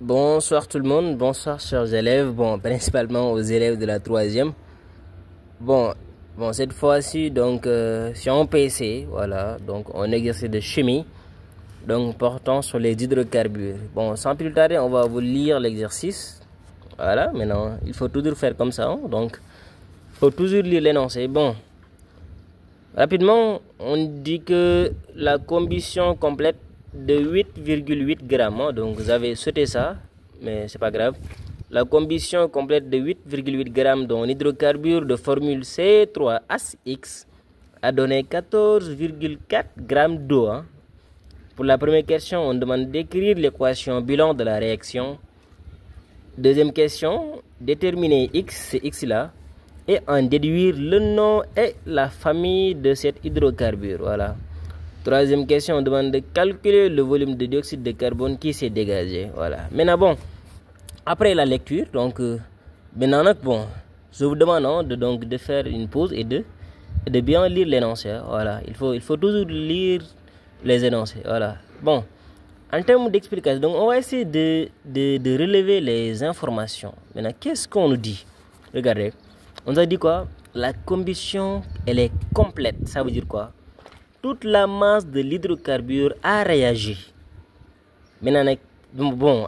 Bonsoir tout le monde, bonsoir chers élèves, principalement aux élèves de la troisième. Cette fois-ci, donc, sur un PC, voilà, donc, on exercice de chimie, donc, portant sur les hydrocarbures. Sans plus tarder, on va vous lire l'exercice. Voilà, maintenant, il faut toujours faire comme ça, hein, donc, il faut toujours lire l'énoncé. Rapidement, on dit que la combustion complète de 8,8 grammes, hein, donc vous avez sauté ça, mais c'est pas grave. La combustion complète de 8,8 grammes d'un hydrocarbure de formule C3H6 a donné 14,4 grammes d'eau. Hein. Pour la première question, on demande d'écrire l'équation bilan de la réaction. Deuxième question, déterminer X, c'est X là, et en déduire le nom et la famille de cet hydrocarbure. Voilà. Troisième question, on demande de calculer le volume de dioxyde de carbone qui s'est dégagé. Voilà. Maintenant, après la lecture, donc, je vous demande de faire une pause et de bien lire l'énoncé. Voilà. Il faut toujours lire les énoncés. Voilà. En termes d'explication, donc, on va essayer de relever les informations. Maintenant, qu'est-ce qu'on nous dit? Regardez. On nous a dit quoi? La combustion, elle est complète. Ça veut dire quoi? Toute la masse de l'hydrocarbure a réagi. Maintenant,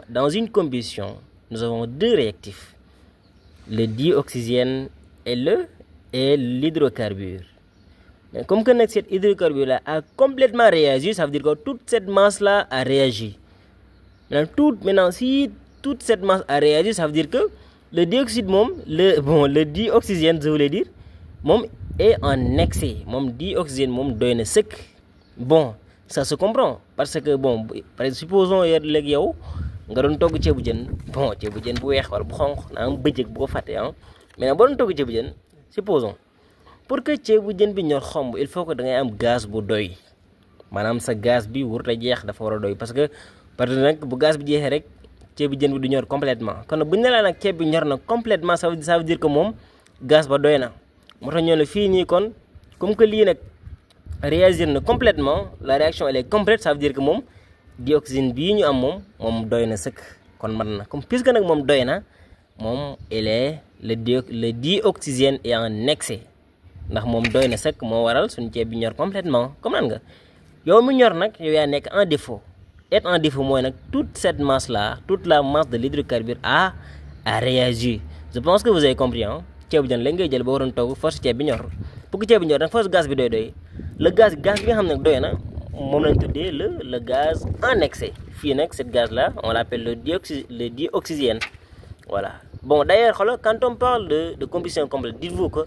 dans une combustion, nous avons deux réactifs, le dioxygène et l'hydrocarbure. Comme que cet hydrocarbure-là a complètement réagi, ça veut dire que toute cette masse-là a réagi. Maintenant, si toute cette masse a réagi, ça veut dire que le dioxyde, le dioxygène, je voulais dire, est en excès. Dioxygène, doy na sëkk. Ça se comprend parce que par exemple, supposons léegi yow nga doon togg ceebu jën ceebu jën bu weex wala bu xonq na am bëccëg bu ko fàtte mais boo doon togg ceebu jën supposons pour que ceebu jën bi ñor xomb il faut que da ngay am gaz bu doy maanaam sa gaz bi wurut a jeex dafa war a doy parce que nag bu gaz bi jeexee rek ceebu jën bi du ñor complètement kon bu ñu ne la nag ceeb bi ñor na complètement ça veut dire que moom gaz ba doy na moo tax ñoo ne fii nii kon comme que lii nag réagir na complètement la réaction elle est complète ça veut dire que moom dioxyde bii ñu am moom doy na sëkk kon mat na comme puisque nag moom doy na il est le dioxygène est en excès ndax moom doy na sëkk moo waral suñu ceeb bi ñor complètement comprendre nga yow mi ñor nag yow yaa nekk en défaut être en défaut mooy nag toute cette masse là toute la masse de l'hydrocarbure a réagi. Je pense que vous avez compris ceebu jën la ngay jël ba waroon togg force ceeb bi ñor pour que ceeb bi ñor nag force gaz bi doy le gaz bi nga xam ne doy na moom lañ tuddee le gaz en excès fii nag cette gaz là on l'appelle le dioxygène. Voilà. D'ailleurs quand on parle de combustion complète, dites-vous que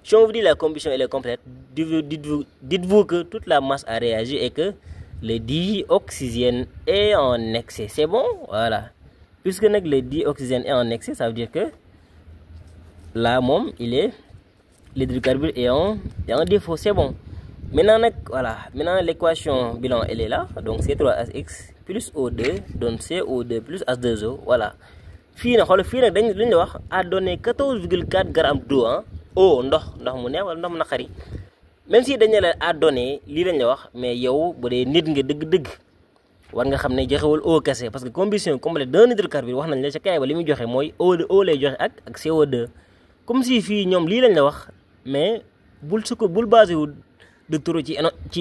si on vous dit la combustion elle est complète, dites-vous que toute la masse a réagi et que le dioxygène est en excès. C'est bon? Voilà. Puisque le dioxygène est en excès, ça veut dire que là, l'hydrocarbure est en défaut, c'est bon. Maintenant, voilà. Maintenant, l'équation bilan, elle est là. Donc, C3H6 plus O2 donne CO2 plus H2O. Voilà. Fii nag dañ lu ñu wax a donné 14,4 grammes d'eau eau ndox mu neex wala ndox mu naqari même si dañ la a donné lii lañ la wax mais yow bu dee nit nga dëgg-dëgg war nga xam ne joxewul eau kese parce que combustion complète d'un hydrocarbure wax nañ la ca kay ba li muy joxe mooy eau lay joxe ak CO2 comme si fii ñoom lii lañ la wax mais bul basé wu de trop ci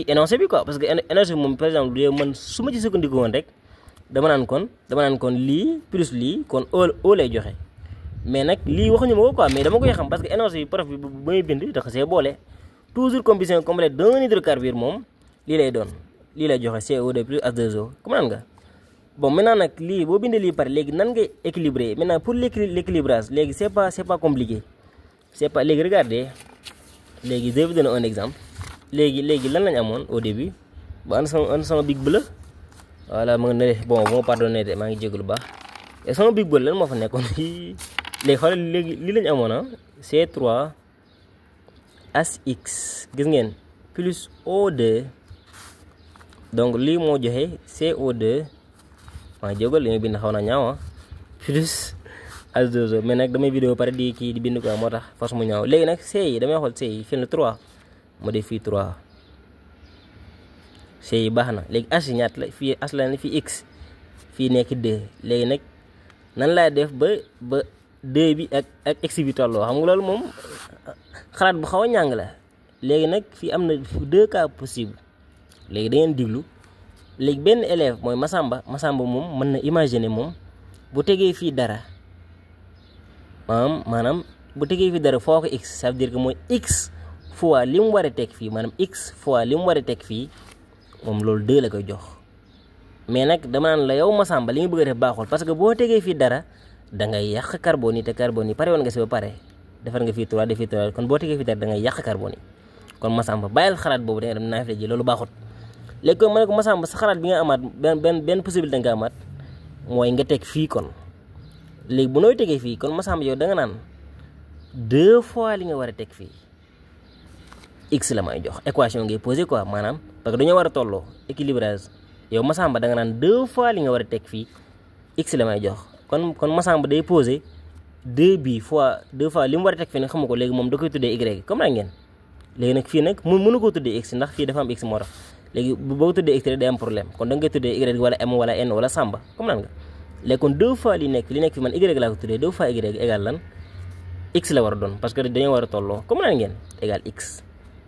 énoncé bi quoi parce que énoncé bi moom par exemple yow man su ma ci sukkandiku woon rek dama naan kon lii plus lii kon eau lay joxe mais nag lii waxuñu ma ko quoi mais dama koy xam parce que énoncé bi prof bi ba muy bind dafa see boole toujours combustion complète d'un hydrocarbure moom lii lay doon lii lay joxe CO2 plus H2O comprendre nga maintenant nag lii boo bindee lii pare léegi nan ngay équilibrer maintenant pour l'équilibrage léegi c'est pas compliqué léegi regardez léegi je vais vous donner un exemple léegi lan lañ amoon au début ana sama big bleu voilà ma ne bon pardonné de maa ngi jégalu baax et sama big bleu lan moo fa nekkoon léegi xoolal lii lañ amoon C3H6 gis ngeen plus O2 donc lii moo joxe CO2 maa ngi jégalu li may bind xaw na ñaaw plus H2O mais nag damay vidéo pare di bind quoi moo tax force mu ñaaw léegi nag C yi damay xool C yi fii na 3 moo def fii 3 C yi baax na léegi H ñaat la fii H la ne fii X fii nekk 2 léegi nag nan laay def ba 2 bi ak x bi tolloo xam nga loolu moom xalaat bu xaw a ñàng la. léegi nag fii am na 2 cas possible léegi da ngeen diglu léegi benn élève mooy Massamba moom mën na imaginer moom bu tegee fii dara maanaam bu tegee fii dara foo ko x ça veut dire que mooy x fois li mu war a teg fii maanaam x fois li mu war a teg fii moom loolu 2 la koy jox. mais nag dama naan la yow Massamba li nga bëgg a def baaxul parce que boo tegee fii dara da ngay yàq carbone yi te carbone yi pare woon nga si ba pare defar nga fii 3 def fii 3 kon boo tegee fii dara da ngay yàq carbone yi kon Massamba bàyyil xalaat boobu da nga dem naafile ji loolu baaxut. léegi kon ma ne ko Massamba sa xalaat bi nga amaat benn possibilité nga amaat mooy nga teg fii kon léegi bu nooy tegee fii kon Massamba yow da nga naan 2 fois li nga war a teg fii x la may jox équation ngay posé quoi maanaam parce que dañoo war a tolloo équilibrage yow Massamba da nga naan 2 fois li nga war a teg fii x la may jox kon Massamba day posé 2 bi fois 2 fois li mu war a teg fii nag xamu ko léegi moom da koy tuddee y comme na ngeen léegi nag fii nag mënu ko tuddee x ndax fii dafa am x moo tax léegi boo tuddee x rek day am problème kon da nga koy tuddee y wala m wala n wala Samba comme nan nga léegi kon 2 fois li nekk fi man y laa ko tuddee 2 fois y égal lan x la war a doon parce que dañoo war a tolloo comme nan ngeen égal x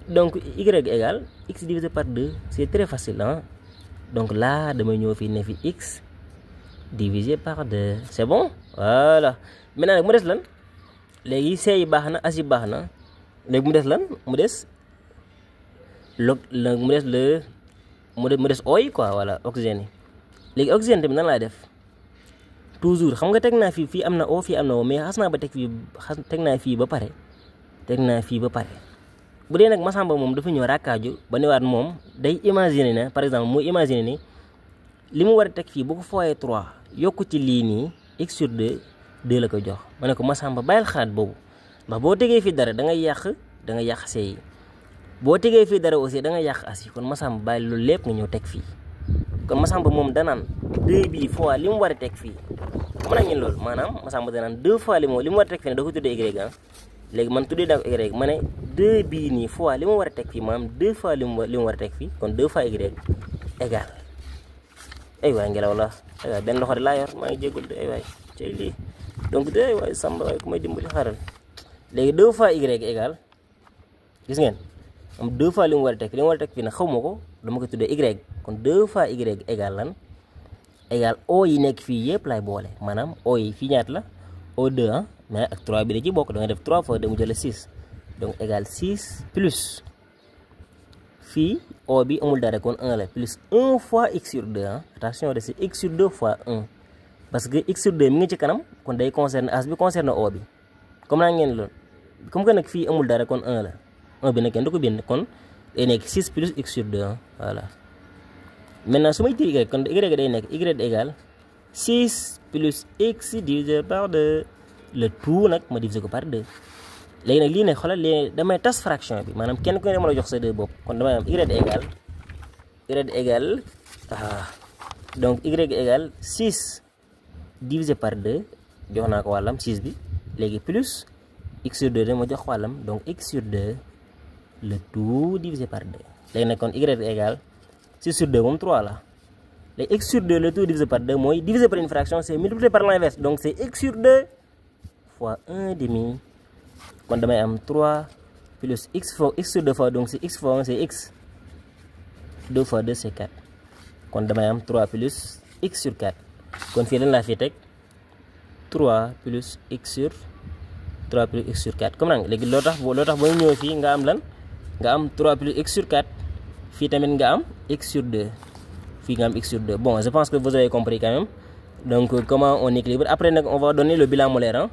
donc y égal x divisé par 2 c'est très facile hein donc là damay ñëw fii ne fi x divisé par 2 c'est bon voilà maintenant nag mu des lan léegi c yi baax na as yi baax na léegi mu des lan mu des mu des O yi quoi voilà oxygène yi léegi oxygène tamit nan laay def toujours xam nga teg naa fii am na O fii am na O mais xas naa ba teg naa fii ba pare bu dee nag Massamba moom dafa ñëw rakkaaju ba newaat moom day imaginer ne par exemple mu imaginer ni li mu war a teg fii bu ko fooyee 3 yokku ci lii nii x sur 2 la koy jox ma ne ko Massamba bàyyil xalaat boobu ndax boo tegee fii dara da ngay yàq c yi boo tegee fii dara aussi da ngay yàq as yi kon Massamba bàyyi loolu lépp nga ñëw teg fii kon Massamba moom danaan 2 bii fois li mu war a teg fii mën na ngeen loolu maanaam Massamba danaan 2 fois li mu war a teg fii ne da ko tuddee y léegi man tuddee daa ko y ma ne 2 bii nii fois li mu war a teg fii maanaam 2 fois li mu war a teg fii kon 2 fois y égal ay waay ngelaw la ay waay benn loxo de laa yor maa ngi jéggul de ay waay cay lii donc de ay waay Samba waay ku may dimbali xaaral léegi 2 fois y égal gis ngeen am 2 fois li mu war a teg fii nag xaw ma ko dama ko tuddee y kon 2 fois y égal lan égal o yi nekk fii yëpp lay boole maanaam o yi fii ñaat la O2 ah mais ak 3 bi da ci bokk da nga def 3 fois 2 mu jël 6 donc égal 6 plus fii o bi amul dara kon 1 la plus 1 fois x sur 2 ah attention de c'est x sur 2 fois 1 parce que x sur 2 mi ngi ci kanam kon day concerne as bi concerne o bi comme naa ngeen loolu comme que nag fii amul dara kon 1 la 1 bi nag kenn du ko bind kon day nekk 6 plus x sur 2 voilà maintenant su may dir y kon y day nekk y égal 6 plus x divisé par 2 le tout nag ma divisé ko par 2 léegi nag lii ne xoolal léegi damay tas fraction bi maanaam kenn ku ne dama la jox sa 2 bopp kon damay am y égal donc y égal 6 divisé par 2 jox naa ko wàllam 6 bi léegi plus x sur 2 ma jox wàllam donc x sur 2 le tout divisé par 2 léegi nag kon y égal 6 sur 2 moom 3 la léegi x sur 2 le tout divisé par 2 mooy divisé par une fraction c'est multiplié par l'inverse donc c'est x sur 2 fois 1 demi kon damay am 3 plus x sur 2 fois donc c'est x fois 1 c'est x 2 fois 2 c'est 4 kon damay am 3 plus x sur 4 kon fii lan laa fi teg 3 plus x sur 4 comme nag léegi loo tax boo ñëwee fii nga am lan nga am 3 plus x sur 4 fii tamit nga am x sur 2 fii nga am x sur 2 bon je pense que vous avez compris quand même donc comment on équilibre après nag on va donner le bilan molaire